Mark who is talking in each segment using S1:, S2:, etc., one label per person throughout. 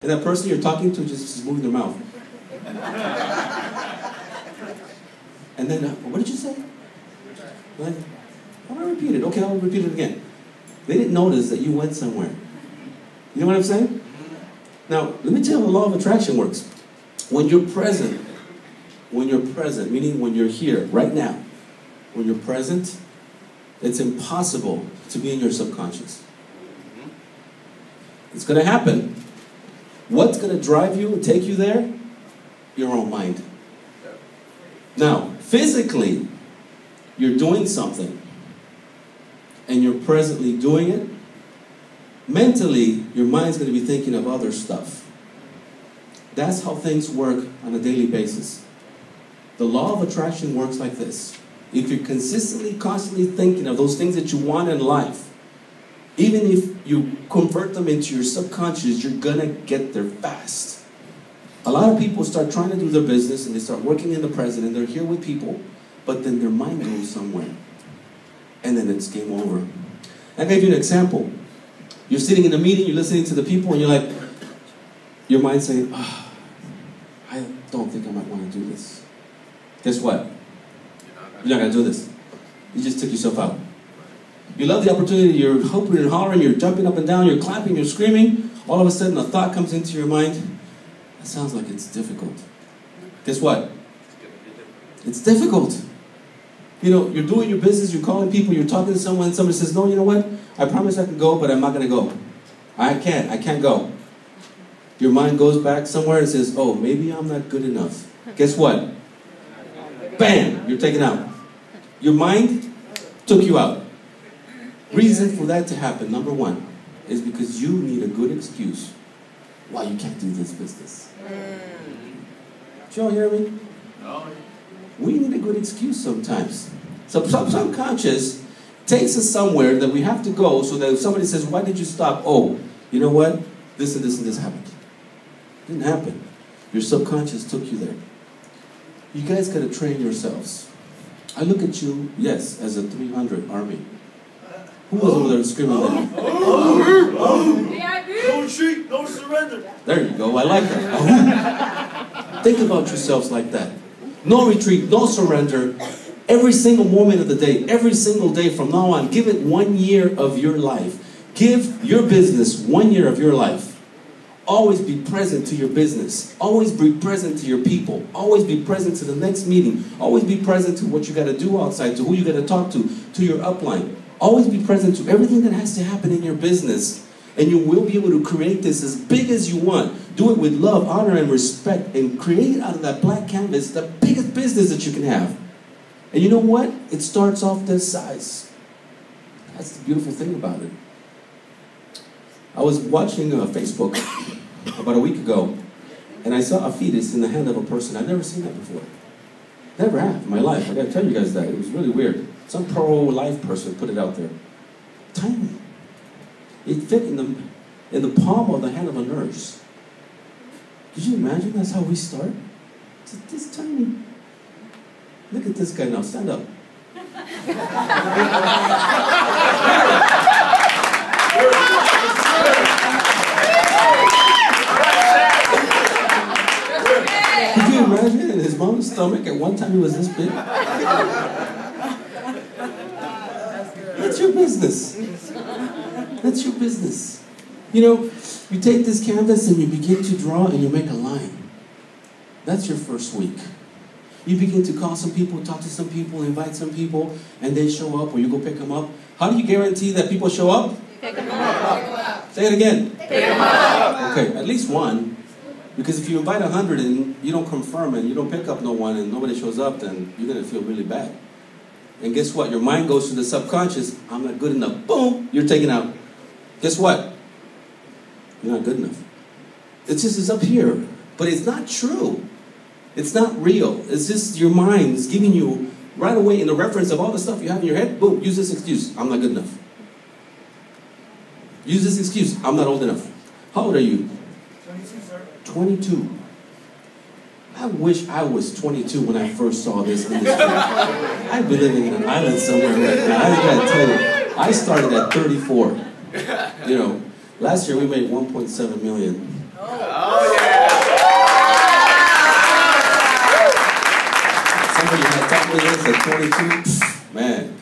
S1: And that person you're talking to just is moving their mouth. And then, what did you say? Like, I repeat it. Okay, I'll repeat it again. They didn't notice that you went somewhere. You know what I'm saying? Now, let me tell you how the law of attraction works. When you're present, meaning when you're here, right now, when you're present, it's impossible to be in your subconscious. It's going to happen. What's going to drive you and take you there? Your own mind. Now, physically, you're doing something, and you're presently doing it. Mentally, your mind's going to be thinking of other stuff. That's how things work on a daily basis. The law of attraction works like this. If you're consistently, constantly thinking of those things that you want in life, even if you convert them into your subconscious, you're going to get there fast. A lot of people start trying to do their business and they start working in the present and they're here with people, but then their mind goes somewhere. And then it's game over. I gave you an example. You're sitting in a meeting, you're listening to the people, and you're like, your mind's saying, oh, I don't think I might want to do this. Guess what? You're not going to do this. You just took yourself out. You love the opportunity, you're hoping and hollering, you're jumping up and down, you're clapping, you're screaming. All of a sudden, a thought comes into your mind. That sounds like it's difficult. Guess what? It's difficult. You know, you're doing your business, you're calling people, you're talking to someone, and somebody says, no, you know what? I promise I can go, but I'm not going to go. I can't go. Your mind goes back somewhere and says, oh, maybe I'm not good enough. Guess what? Bam! You're taken out. Your mind took you out. Reason for that to happen, number one, is because you need a good excuse why you can't do this business. Did y'all hear me? No. We need a good excuse sometimes. So subconscious takes us somewhere that we have to go so that if somebody says, why did you stop? Oh, you know what? This and this and this happened. It didn't happen. Your subconscious took you there. You guys got to train yourselves. I look at you, yes, as a 300 army. Who was over there screaming that?
S2: No retreat, no surrender.
S1: There you go, I like that. Think about yourselves like that. No retreat, no surrender. Every single moment of the day, every single day from now on, give it 1 year of your life. Give your business 1 year of your life. Always be present to your business. Always be present to your people. Always be present to the next meeting. Always be present to what you got to do outside, to who you got to talk to your upline. Always be present to everything that has to happen in your business. And you will be able to create this as big as you want. Do it with love, honor, and respect. And create out of that black canvas the biggest business that you can have. And you know what? It starts off this size. That's the beautiful thing about it. I was watching Facebook about a week ago, and I saw a fetus in the hand of a person. I'd never seen that before. Never have in my life. I gotta tell you guys that. It was really weird. Some pro-life person put it out there. Tiny. It fit in the palm of the hand of a nurse. Could you imagine that's how we start? It's this tiny. Look at this guy now. Stand up. Could you imagine in his mom's stomach at one time he was this big? That's your business. That's your business. You know, you take this canvas and you begin to draw and you make a line. That's your first week. You begin to call some people, talk to some people, invite some people, and they show up or you go pick them up. How do you guarantee that people show up?
S3: Pick them up.
S1: Say it again.
S3: Pick them up.
S1: Okay, at least one. Because if you invite 100 and you don't confirm and you don't pick up no one and nobody shows up, then you're going to feel really bad. And guess what? Your mind goes to the subconscious. I'm not good enough. Boom! You're taken out. Guess what? You're not good enough. It's up here. But it's not true. It's not real. It's just your mind is giving you right away in the reference of all the stuff you have in your head. Boom, use this excuse. I'm not good enough. Use this excuse. I'm not old enough. How old are you?
S2: 22, sir.
S1: 22. I wish I was 22 when I first saw this industry. I'd be living in an island somewhere right now. I gotta tell you, I started at 34. You know, last year we made 1.7 million. me this at 22, man.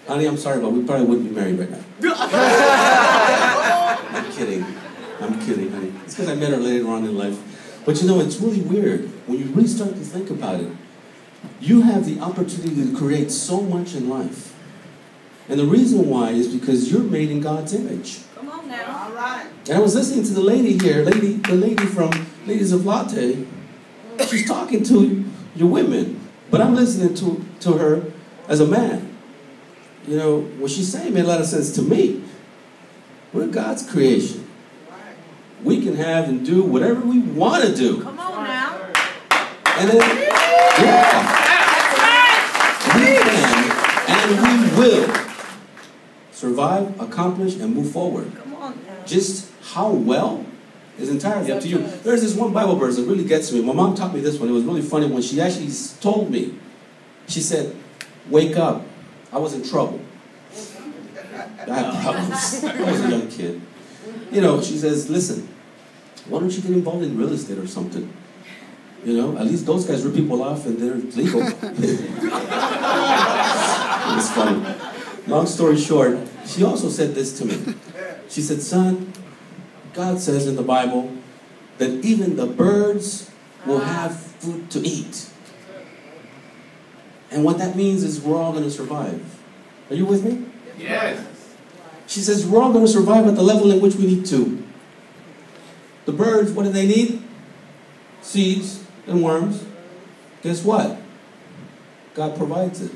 S1: Honey, I'm sorry, but we probably wouldn't be married right now. I'm kidding. I'm kidding, honey. It's because I met her later on in life. But you know, it's really weird. When you really start to think about it, you have the opportunity to create so much in life. And the reason why is because you're made in God's image.
S3: Come on now. All right.
S1: And I was listening to the lady here, the lady from Ladies of Latte. She's talking to your women, but I'm listening to her as a man. You know, what she's saying made a lot of sense to me. We're God's creation. We can have and do whatever we want to do.
S3: Come on now.
S1: And then, yeah, we can and we will survive, accomplish, and move forward.
S3: Come on now.
S1: Just how well is entirely up to you. There's this one Bible verse that really gets me. My mom taught me this one. It was really funny when she actually told me. She said, "Wake up. I was in trouble. I had problems. I was a young kid." You know, she says, "Listen, why don't you get involved in real estate or something? You know, at least those guys rip people off and they're legal." It was funny. Long story short, she also said this to me. She said, "Son, God says in the Bible that even the birds will have food to eat. And what that means is we're all going to survive." Are you with me?
S4: Yes.
S1: She says we're all going to survive at the level in which we need to. The birds, what do they need? Seeds and worms. Guess what? God provides it.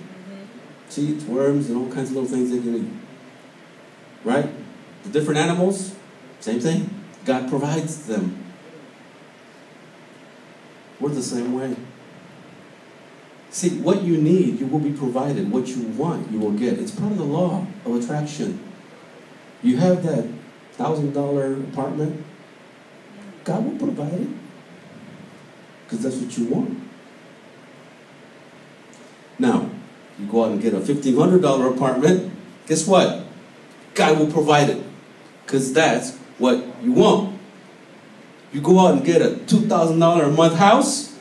S1: Seeds, worms, and all kinds of little things they can eat. Right? The different animals, same thing. God provides them. We're the same way. See, what you need, you will be provided. What you want, you will get. It's part of the law of attraction. You have that $1,000 apartment, God will provide it. Because that's what you want. Now, you go out and get a $1,500 apartment, guess what? God will provide it. Because that's what you want. You go out and get a $2,000 a month house,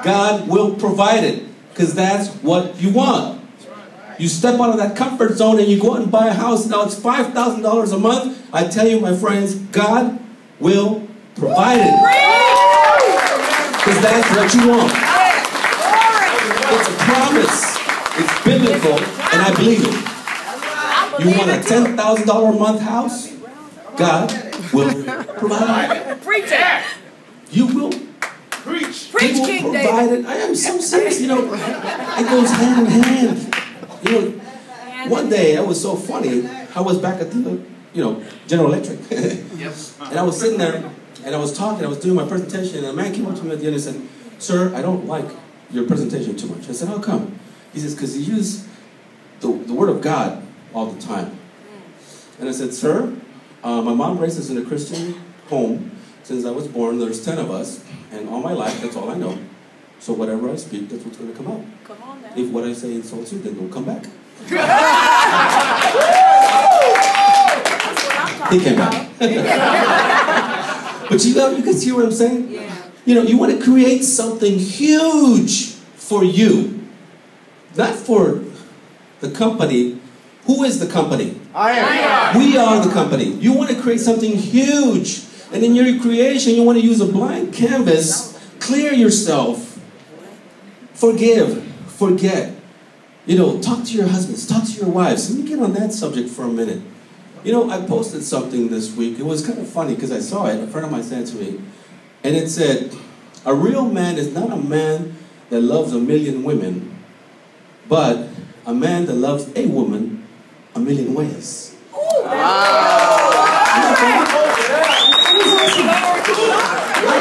S1: God will provide it. Because that's what you want. You step out of that comfort zone and you go out and buy a house. Now it's $5,000 a month. I tell you, my friends, God will provide it. Because that's what you want. It's a promise. It's biblical, and I believe it. You want a $10,000 a month house? God will provide it.
S3: Preach it.
S1: You will.
S4: Preach.
S3: Preach,
S1: He will
S3: King
S1: provide
S3: David.
S1: it. I am so serious, you know. It goes hand in hand. You know, one day, it was so funny. I was back at the, General Electric. And I was sitting there, and I was talking, I was doing my presentation, and a man came up to me at the end and said, "Sir, I don't like your presentation too much." I said, "How come?" He says, "Because you use the Word of God all the time." And I said, "Sir, my mom raised us in a Christian home. Since I was born, there's 10 of us, and all my life, that's all I know. So whatever I speak, that's what's going to come out.
S3: Come on now.
S1: If what I say insults you, then don't come back." He came back. But you can see what I'm saying?
S3: Yeah.
S1: You know, you want to create something huge for you. Not for the company. Who is the company?
S4: I am.
S1: We are the company. You want to create something huge. And in your creation, you want to use a blank canvas. Clear yourself. Forgive. Forget. Talk to your husbands. Talk to your wives. Let me get on that subject for a minute. I posted something this week. It was kind of funny because I saw it. A friend of mine sent it to me. And it said, "A real man is not a man that loves a million women, but a man that loves a woman a million ways." I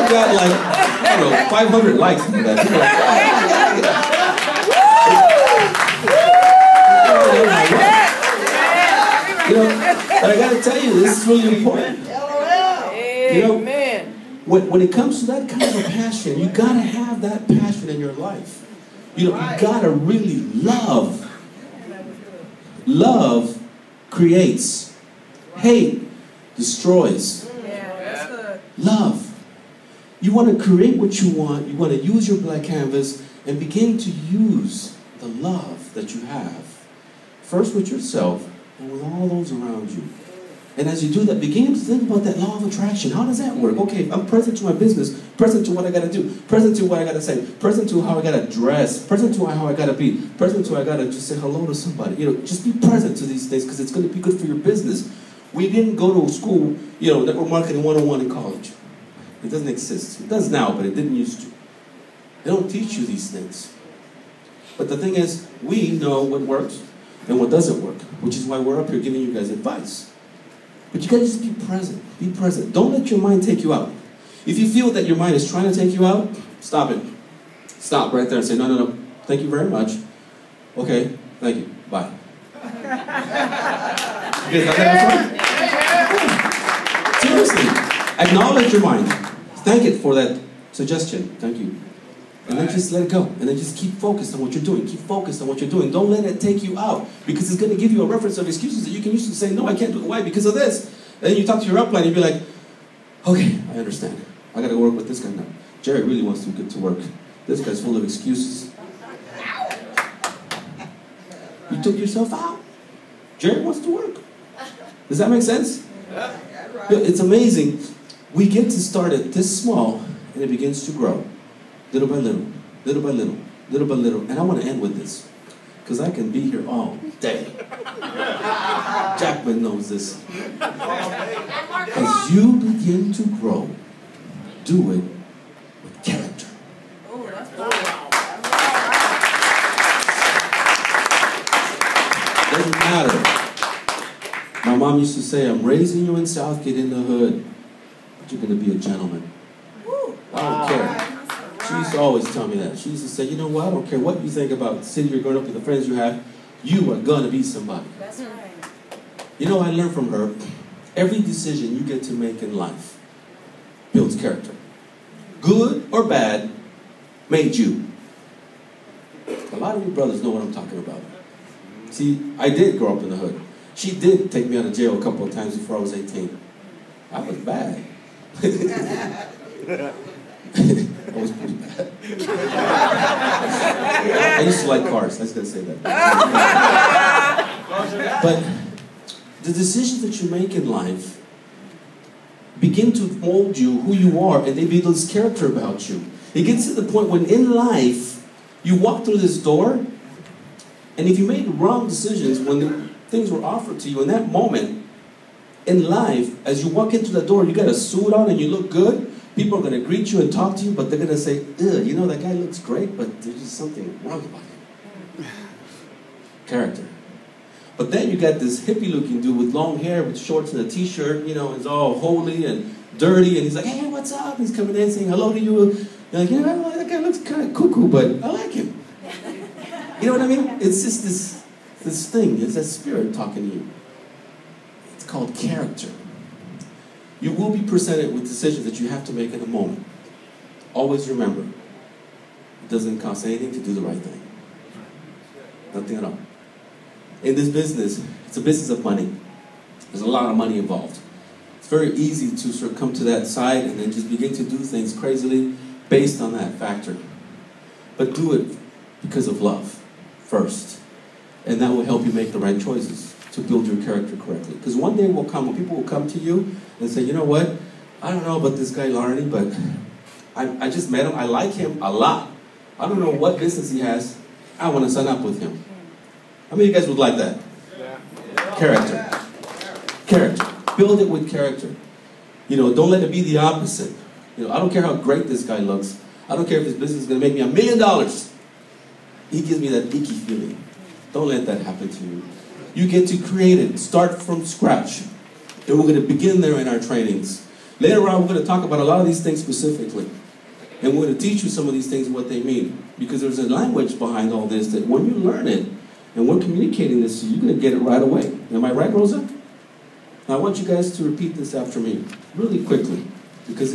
S1: got 500 likes for that. But I got to tell you, this is really important. When it comes to that kind of a passion, you got to have that passion in your life. You got to really love. Love creates. Hate destroys. Love. You want to create what you want. You want to use your black canvas and begin to use the the love that you have, first with yourself and with all those around you. And as you do that, begin to think about that law of attraction. How does that work? Okay, I'm present to my business, present to what I got to do, present to what I got to say, present to how I got to dress, present to how I got to be, present to how I got to just say hello to somebody. You know, just be present to these things because it's going to be good for your business. We didn't go to school, you know, network marketing 101 in college. It doesn't exist. It does now, but it didn't used to. They don't teach you these things. But the thing is, we know what works and what doesn't work, which is why we're up here giving you guys advice. But you gotta just be present. Be present. Don't let your mind take you out. If you feel that your mind is trying to take you out, stop it. Stop right there and say, no, no, no. Thank you very much. Okay, thank you. Bye. You guys not having fun? Seriously. Acknowledge your mind. Thank it for that suggestion. Thank you. And then just let it go. And then just keep focused on what you're doing. Keep focused on what you're doing. Don't let it take you out. Because it's going to give you a reference of excuses that you can use to say, no, I can't do it. Why? Because of this. And then you talk to your upline and you'll be like, okay, I understand. I got to work with this guy now. Jerry really wants to get to work. This guy's full of excuses. You took yourself out. Jerry wants to work. Does that make sense? Yeah. It's amazing. We get to start it this small and it begins to grow. Little by little, little by little, little by little. And I want to end with this, because I can be here all day. Jackman knows this. As you begin to grow, do it with character. Doesn't matter. My mom used to say, I'm raising you in Southgate in the hood, but you're going to be a gentleman. I don't care. She used to always tell me that. She used to say, you know what, I don't care what you think about the city you're growing up with, the friends you have, you are going to be somebody.
S3: That's right.
S1: You know, I learned from her, every decision you get to make in life builds character. Good or bad, made you. A lot of you brothers know what I'm talking about. See, I did grow up in the hood. She did take me out of jail a couple of times before I was 18. I was bad. I was pretty bad. I used to like cars. I was going to say that. But the decisions that you make in life begin to mold you, who you are, and they build this character about you. It gets to the point when in life, you walk through this door, and if you made wrong decisions when the things were offered to you in that moment, in life, as you walk into the door, you got a suit on and you look good, people are going to greet you and talk to you, but they're going to say, ugh, you know, that guy looks great, but there's just something wrong about him. Character. But then you got this hippie-looking dude with long hair, with shorts and a t-shirt, you know, he's all holy and dirty, and he's like, hey, what's up? He's coming in saying hello to you. You're like, you know, that guy looks kind of cuckoo, but I like him. You know what I mean? It's just this thing, it's that spirit talking to you. It's called character. You will be presented with decisions that you have to make in a moment. Always remember, it doesn't cost anything to do the right thing. Nothing at all. In this business, it's a business of money. There's a lot of money involved. It's very easy to sort of come to that side and then just begin to do things crazily based on that factor. But do it because of love first. And that will help you make the right choices to build your character correctly. Because one day will come when people will come to you and say, you know what, I don't know about this guy Larney, but I just met him. I like him a lot. I don't know what business he has. I want to sign up with him. How many of you guys would like that? Character. Character. Build it with character. You know, don't let it be the opposite. You know, I don't care how great this guy looks. I don't care if his business is going to make me $1 million. He gives me that icky feeling. Don't let that happen to you. You get to create it. Start from scratch. And we're going to begin there in our trainings. Later on, we're going to talk about a lot of these things specifically. And we're going to teach you some of these things and what they mean. Because there's a language behind all this that when you learn it, and we're communicating this, so you're going to get it right away. Am I right, Rosa? Now, I want you guys to repeat this after me really quickly. Because